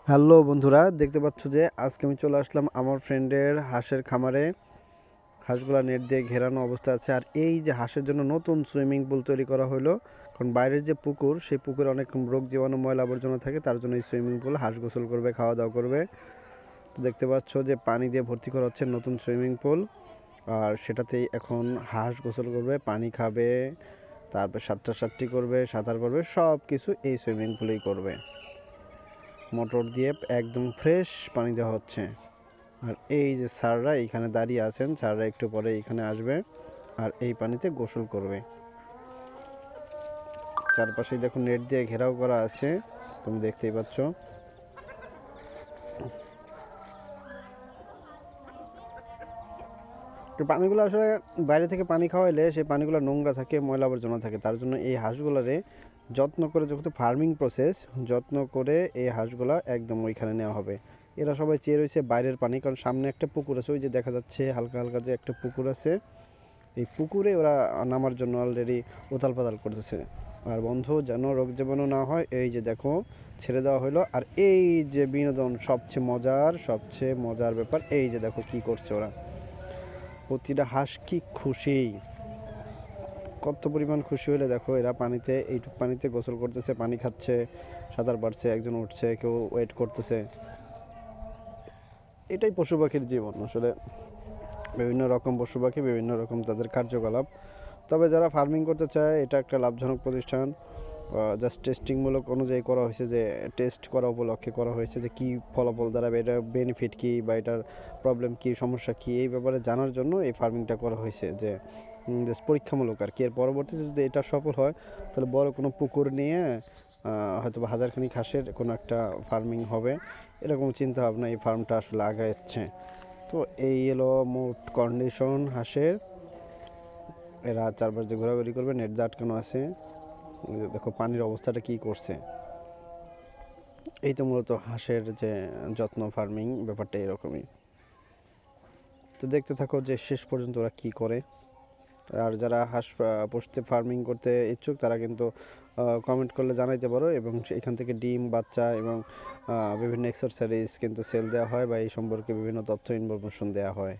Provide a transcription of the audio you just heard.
Hello বন্ধুরা, দেখতে পাচ্ছ যে আজকে আমি চলে আসলাম আমার ফ্রেন্ডের হাঁসের খামারে। হাঁসগুলা নেট দিয়ে ঘেরানো অবস্থা আছে। আর এই যে হাঁসের জন্য নতুন সুইমিং পুল তৈরি করা হলো, কারণ বাইরের যে পুকুর, সেই পুকুরে অনেক রোগ জীবাণু ময়লা আবর্জনা থাকে, তার জন্য এই সুইমিং পুল হাঁস গোসল করবে, খাওয়া দাওয়া করবে। তো দেখতে পাচ্ছ যে পানি দিয়ে ভর্তি করা হচ্ছে নতুন সুইমিং পুল। আর সেটাতেই এখন হাঁস গোসল করবে, পানি খাবে, তারপর সাঁতরাসাঁতরি করবে, সাঁতার করবে, সব কিছু এই সুইমিং পুলেই করবে। মোটর দিয়ে একদম ফ্রেশ পানি দেওয়া হচ্ছে। আর এই যে স্যাররা এইখানে দাঁড়িয়ে আছেন, স্যাররা একটু পরে এইখানে আসবে আর এই পানিতে গোসল করবে। চারপাশে দেখুন নেট দিয়ে ঘেরাও করা আছে, তুমি দেখতেই পাচ্ছ। তো পানিগুলো আসলে বাইরে থেকে পানি খাওয়াইলে সেই পানিগুলো নোংরা থাকে, ময়লা আবর্জনা থাকে, তার জন্য এই হাঁসগুলোরে যত্ন করে, যেহেতু ফার্মিং প্রসেস, যত্ন করে এই হাঁসগুলা একদম ওইখানে নেওয়া হবে। এরা সবাই চেয়ে রয়েছে বাইরের পানি, কারণ সামনে একটা পুকুর আছে, ওই যে দেখা যাচ্ছে হালকা হালকা যে একটা পুকুর আছে, এই পুকুরে ওরা নামার জন্য অলরেডি উথাল পাতাল করতেছে। আর বন্ধু, যেন রোগ জীবাণু না হয়, এই যে দেখো ছেড়ে দেওয়া হলো। আর এই যে বিনোদন, সবচেয়ে মজার ব্যাপার, এই যে দেখো কি করছে ওরা। প্রতিটা হাঁস কি খুশি, কত পরিমাণ খুশি হলে দেখো, এরা পানিতে, এইটুক পানিতে গোসল করতেছে, পানি খাচ্ছে, সাঁতার পারছে, একজন উঠছে, কেউ ওয়েট করতেছে। এটাই পশু পাখির জীবন আসলে। বিভিন্ন রকম পশু পাখি, বিভিন্ন রকম তাদের কার্যকলাপ। তবে যারা ফার্মিং করতে চায়, এটা একটা লাভজনক প্রতিষ্ঠান। জাস্ট টেস্টিংমূলক অনুযায়ী করা হয়েছে, যে টেস্ট করা উপলক্ষে করা হয়েছে যে কী ফলাফল দাঁড়াবে, এটার বেনিফিট কী বা এটার প্রবলেম কী, সমস্যা কী, এই ব্যাপারে জানার জন্য এই ফার্মিংটা করা হয়েছে। যে জাস্ট পরীক্ষামূলক আর কি। এর পরবর্তীতে যদি এটা সফল হয়, তাহলে বড় কোনো পুকুর নিয়ে হয়তো বা হাজারখানিক হাঁসের কোনো একটা ফার্মিং হবে, এরকম চিন্তা ভাবনা এই ফার্মটা আসলে আগাচ্ছে। তো এই এলো মোট কন্ডিশন হাঁসের। এরা চারপাশ দিয়ে ঘোরাঘুরি করবে, নেট দিয়ে আটকানো আছে। দেখো পানির অবস্থাটা কি করছে। এই তো মূলত হাঁসের যে যত্ন, ফার্মিং ব্যাপারটা এরকমই। তো দেখতে থাকো যে শেষ পর্যন্ত ওরা কি করে। আর যারা হাঁস পুষতে, ফার্মিং করতে ইচ্ছুক, তারা কিন্তু কমেন্ট করলে জানাইতে পারো, এবং এখান থেকে ডিম, বাচ্চা এবং বিভিন্ন এক্সেসরিজ কিন্তু সেল দেওয়া হয়, বা এই সম্পর্কে বিভিন্ন তথ্য ইনফরমেশন দেওয়া হয়।